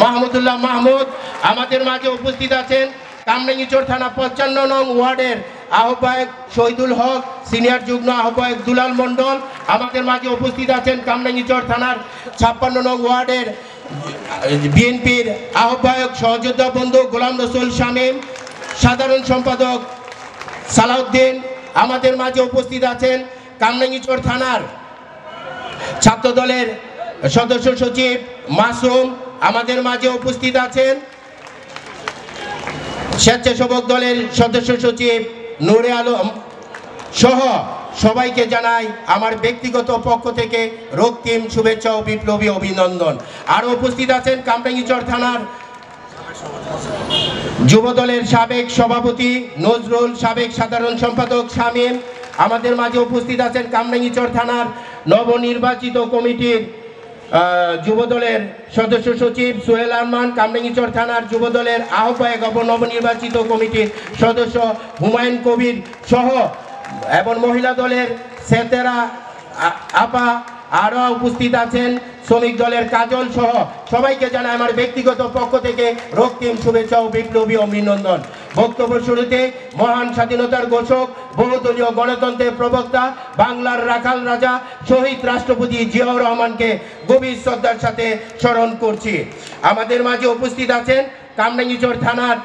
মাহমুদুল্লাহ মাহমুদ আমাদের মাঝে উপস্থিত আছেন। কামরাঙ্গীরচর থানা 55 নং ওয়ার্ডের আহ্বায়ক শহীদুল হক, সিনিয়র যুগ্ম আহ্বায়ক দুলাল মণ্ডল আমাদের মাঝে উপস্থিত আছেন। কামরাঙ্গীরচর থানার 56 নং ওয়ার্ডের বিএনপির আহ্বায়ক সহযোদ্ধা বন্ধু গোলাম রসুল শামীম, সাধারণ সম্পাদক সালাউদ্দিন আমাদের মাঝে উপস্থিত আছেন। কামরাঙ্গীরচর থানার ছাত্র দলের সদস্য সচিব মাসুম আমাদের মাঝে উপস্থিত আছেন। স্বেচ্ছাসেবক দলের সদস্য সচিব নূরে আলম সহ সবাইকে জানাই আমার ব্যক্তিগত পক্ষ থেকে রক্তিম শুভেচ্ছা ও বিপ্লবী অভিনন্দন। আরও উপস্থিত আছেন কামরাঙ্গীরচর থানার যুব দলের সাবেক সভাপতি নজরুল, সাবেক সাধারণ সম্পাদক শামীম আমাদের মাঝে উপস্থিত আছেন। কামরাঙ্গীরচর থানার নবনির্বাচিত কমিটির যুব দলের সদস্য সচিব সোহেল আরমান, কামরাঙ্গীরচর থানার যুব দলের আহ্বায়ক ও নবনির্বাচিত কমিটির সদস্য হুমায়ুন কবির সহ এবং মহিলা দলের সেতেরা আপা আরও উপস্থিত আছেন। শ্রমিক দলের কাজল সহ সবাইকে জানাই আমার ব্যক্তিগত পক্ষ থেকে রক্তিম শুভেচ্ছা ও বিপ্লবী অভিনন্দন। বক্তব্য শুরুতে মহান স্বাধীনতার ঘোষক, বহুদলীয় গণতন্ত্রের প্রবক্তা, বাংলার রাখাল রাজা শহীদ রাষ্ট্রপতি জিয়াউর রহমানকে গভীর শ্রদ্ধার সাথে স্মরণ করছি। আমাদের মাঝে উপস্থিত আছেন কামরাঙ্গীরচর থানার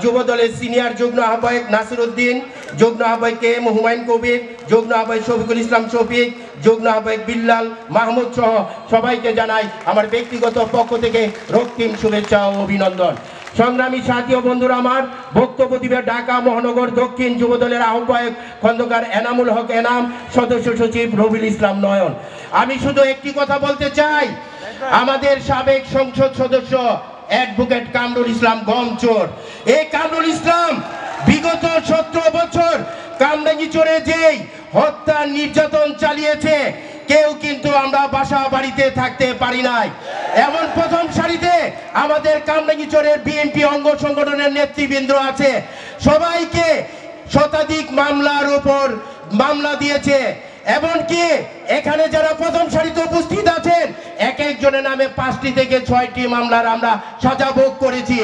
যুব দলের সিনিয়র যুগ্ম আহ্বায়ক নাসির উদ্দিন, যুগ্ম আহ্বায়ক কে হুমায়ুন কবির, যুগ্ম আহ্বায়ক শফিকুল ইসলাম শফিক, যুগ্ম আহ্বায়ক বিল্লাল মাহমুদ সহ সবাইকে জানাই আমার ব্যক্তিগত পক্ষ থেকে রক্তিম শুভেচ্ছা ও অভিনন্দন। সংগ্রামী সাথী ও বন্ধুরা, আমার বক্তব্য দিবে ঢাকা মহানগর দক্ষিণ যুব দলের আহ্বায়ক খন্দকার এনামুল হক এনাম, সদস্য সচিব রবিউল ইসলাম নয়ন। আমি শুধু একটি কথা বলতে চাই, আমাদের সাবেক সংসদ সদস্য অ্যাডভোকেট কামরুল ইসলাম গমচোর, এই কামরুল ইসলাম বিগত 17 বছর কামরাঙ্গীরচরে যেই হত্যা নির্যাতন চালিয়েছে, কেউ কিন্তু আমরা বাসা বাড়িতে থাকতে পারি নাই। এমন প্রথম সারিতে আমাদের কামরাঙ্গীরচরের বিএনপি অঙ্গ সংগঠনের নেতৃবৃন্দ আছে, সবাইকে শতাধিক মামলার উপর মামলা দিয়েছে। এমনকি এখানে যারা প্রথম সারিতে উপস্থিত আছেন, এক একজনের নামে 5টি থেকে 6টি মামলার আমরা সাজা ভোগ করেছি।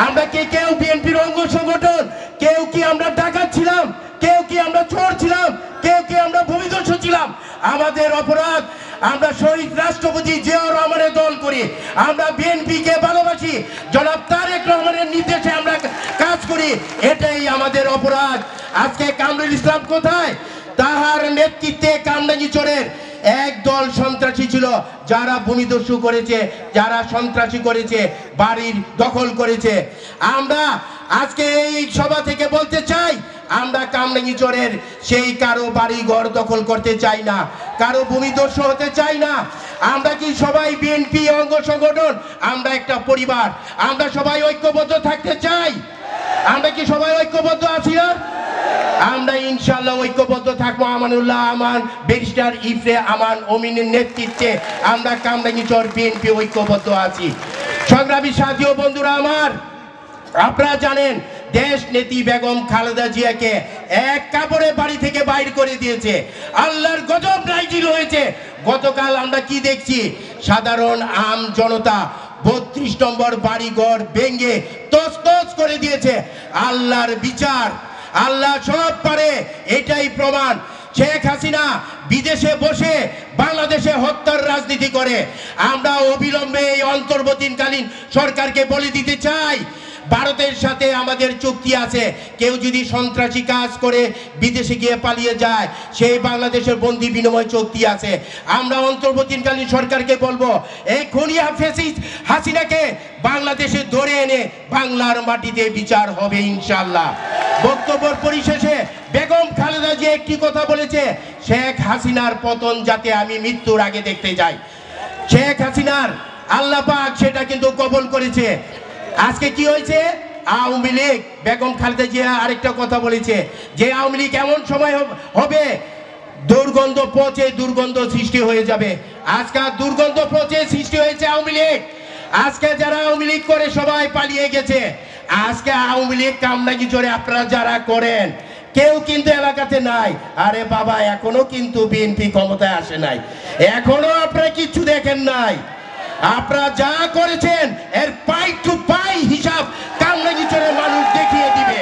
আমরা কি কেউ বিএনপির অঙ্গ সংগঠন, কেউ কি আমরা ডাকাত ছিলাম, কেউ কি আমরা চোর ছিলাম, কেউ কি আমরা ভূমিদস্যু ছিলাম? আমাদের অপরাধ, আমরা শহীদ রাষ্ট্রপতি জিয়াউর রহমানের দল করি, আমরা বিএনপিকে ভালোবাসি, জনাব তারেক রহমানের নির্দেশে আমরা কাজ করি, এটাই আমাদের অপরাধ। আজকে কামরুল ইসলাম কোথায়? তাহার নেতৃত্বে কামরাঙ্গীরচরের এক দল সন্ত্রাসী ছিল, যারা ভূমিদস্যু করেছে, যারা সন্ত্রাসী করেছে, বাড়ির দখল করেছে। আমরা আজকে এই সভা থেকে বলতে চাই, আমরা কামরাঙ্গীরচরের সেই কারো বাড়ি ঘর দখল করতে চাই না, কারো ভূমিদস্যু হতে চাই না। আমরা কি সবাই বিএনপি অঙ্গ সংগঠন, আমরা একটা পরিবার, আমরা সবাই ঐক্যবদ্ধ থাকতে চাই। আমরা কি সবাই ঐক্যবদ্ধ আছি না? আমরা ইনশাআল্লাহ ঐক্যবদ্ধ থাকবো। আমানুল্লাহ আমান, ব্যারিস্টার ইফরে আমান অমিনের নেতৃত্বে আমরা কামরাঙ্গীরচর বিএনপি ঐক্যবদ্ধ আছি। সংগ্রামী সাথী ও বন্ধুরা আমার, আপনারা জানেন দেশ নেত্রী বেগম খালেদা জিয়াকে এক কাপড়ে বাড়ি থেকে বাইর করে দিয়েছে। আল্লাহর গজব নাজিল হয়েছে। গতকাল আমরা কি দেখছি? সাধারণ আম জনতা 32 নম্বর বাড়িঘর ভেঙে তছনছ করে দিয়েছে। আল্লাহর বিচার, আল্লাহ সব পারে, এটাই প্রমাণ। শেখ হাসিনা বিদেশে বসে বাংলাদেশে হত্যার রাজনীতি করে। আমরা অবিলম্বে এই অন্তর্বর্তীকালীন সরকারকে বলে দিতে চাই, ভারতের সাথে আমাদের চুক্তি আছে, কেউ যদি সন্ত্রাসী কাজ করে বিদেশে গিয়ে পালিয়ে যায়, সেই বাংলাদেশের বন্দি বিনিময় চুক্তি আছে। আমরা অন্তর্বর্তীকালীন সরকারকে বলবো, এই খুনিয়া ফ্যাসিস্ট হাসিনাকে বাংলাদেশে ধরে এনে বাংলার মাটিতে বিচার হবে ইনশাআল্লাহ। বক্তব্যের পরিশেষে বেগম খালেদা জিয়া একটি কথা বলেছে, শেখ হাসিনার পতন যাতে আমি মৃত্যুর আগে দেখতে যাই। শেখ হাসিনার আল্লাহ পাক সেটা কিন্তু কবুল করেছে। আজকে কি হয়েছে? আওয়ামী লীগ, বেগম খালেদা জিয়া আরেকটা কথা বলেছে যে আওয়ামী লীগ এমন সময় হবে দুর্গন্ধ পচে দুর্গন্ধ সৃষ্টি হয়ে যাবে। আজকে দুর্গন্ধ পচে সৃষ্টি হয়েছে আওয়ামী লীগ। আজকে যারা আওয়ামী লীগ করে সবাই পালিয়ে গেছে। আজকে আওয়ামী লীগ কামরাঙ্গীরচরে আপনারা যারা করেন, কেউ কিন্তু এলাকাতে নাই। আরে বাবা, এখনো কিন্তু বিএনপি ক্ষমতায় আসে নাই, এখনো আপনারা কিচ্ছু দেখেন নাই। আপনারা যা করেছেন এর পাই টু পাই হিসাব কামরাঙ্গীরচরের মানুষ দেখিয়ে দিবে।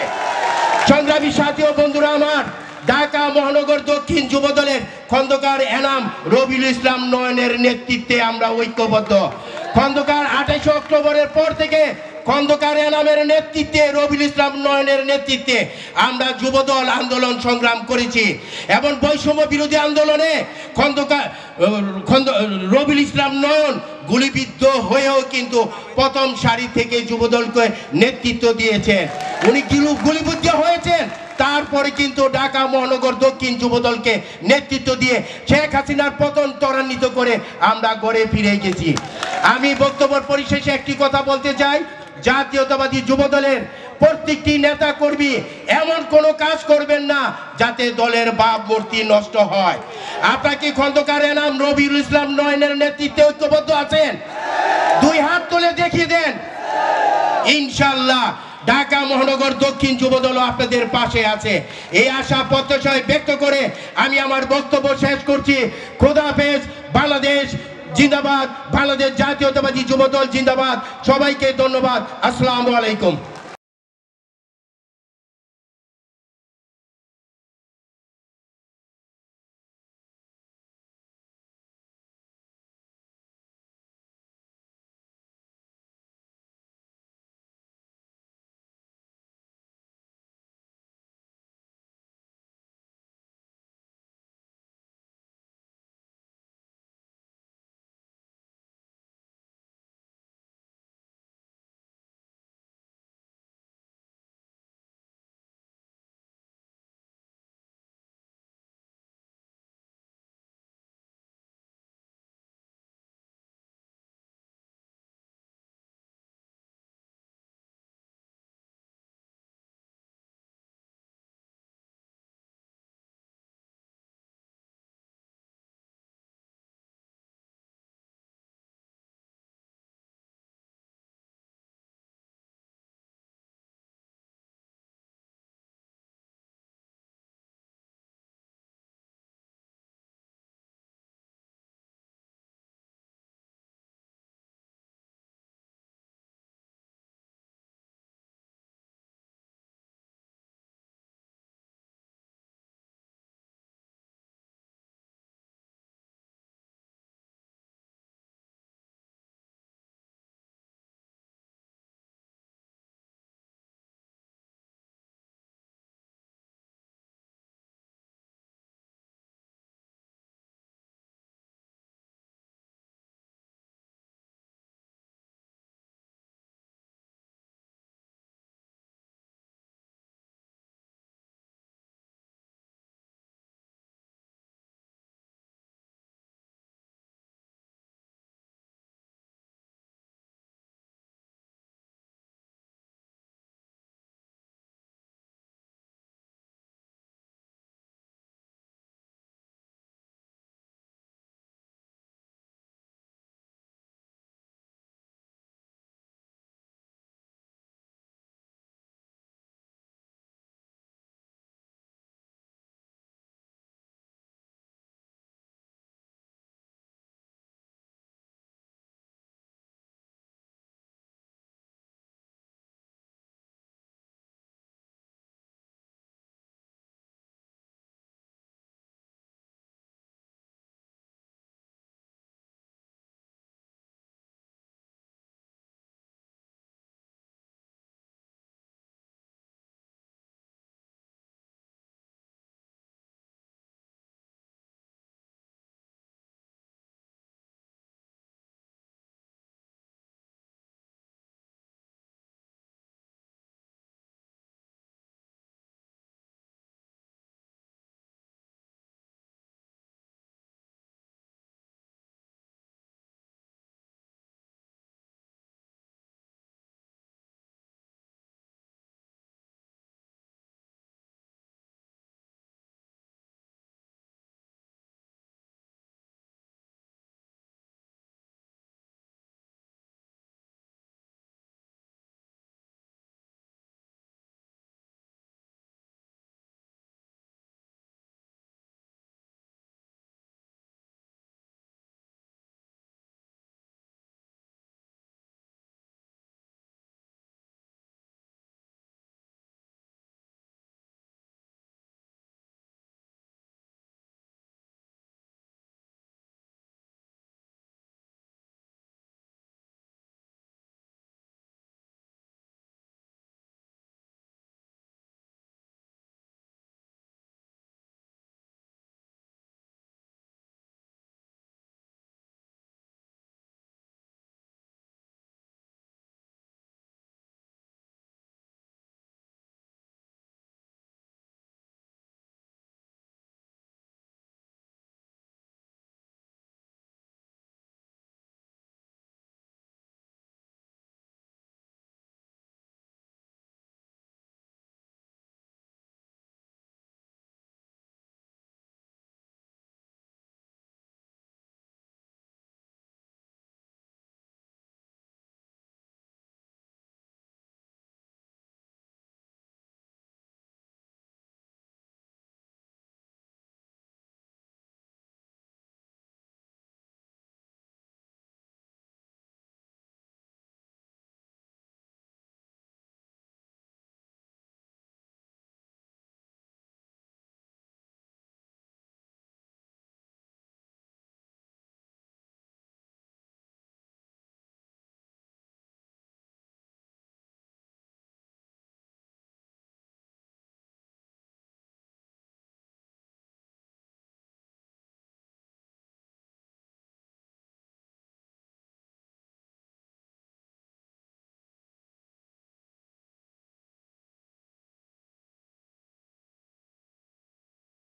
সংগ্রামী সাথী ও বন্ধুরা আমার, ঢাকা মহানগর দক্ষিণ যুবদলের খন্দকার এনাম রবিউল ইসলাম নয়নের নেতৃত্বে আমরা ঐক্যবদ্ধ। খন্দকার 28 অক্টোবরের পর থেকে খন্দকার এনামের নেতৃত্বে রবিউল ইসলাম নয়নের নেতৃত্বে আমরা যুবদল আন্দোলন সংগ্রাম করেছি এবং বৈষম্য বিরোধী আন্দোলনে রবিউল ইসলাম নয়ন গুলিবিদ্ধ হয়েও কিন্তু প্রথম সারি থেকে যুবদলকে নেতৃত্ব দিয়েছেন। উনি গুলিবিদ্ধ হয়েছেন, তারপরে কিন্তু ঢাকা মহানগর দক্ষিণ যুবদলকে নেতৃত্ব দিয়ে শেখ হাসিনার পতন ত্বরান্বিত করে আমরা ঘরে ফিরে গেছি। আমি বক্তব্য পরিশেষে একটি কথা বলতে চাই, জাতীয়তাবাদী যুবদলের প্রত্যেকটি নেতা কর্মী এমন কোনো কাজ করবেন না যাতে দলের ভাবমূর্তি নষ্ট হয়। আপনাকে খন্দকার এনাম রবিউল ইসলাম নয়নের নেতৃত্বে ঐক্যবদ্ধ আছেন? দুই হাত তুলে দেখিয়ে দেন। ইনশাআল্লাহ ঢাকা মহানগর দক্ষিণ যুবদল আপনাদের পাশে আছে, এই আশা প্রত্যাশায় ব্যক্ত করে আমি আমার বক্তব্য শেষ করছি। খোদা হাফেজ। বাংলাদেশ জিন্দাবাদ, বাংলাদেশ জাতীয়তাবাদী যুবদল জিন্দাবাদ। সবাইকে ধন্যবাদ। আসসালামু আলাইকুম।